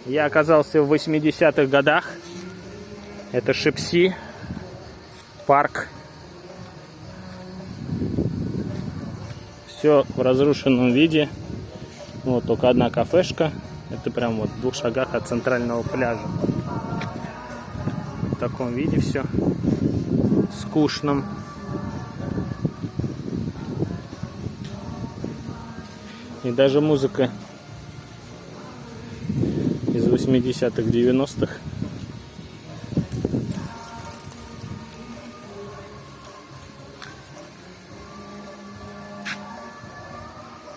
Я оказался в 80-х годах. Это Шипси парк. Все в разрушенном виде. Вот только одна кафешка. Это прям вот в 2 шагах от центрального пляжа. В таком виде все. Скучном. И даже музыка из 80-х, 90-х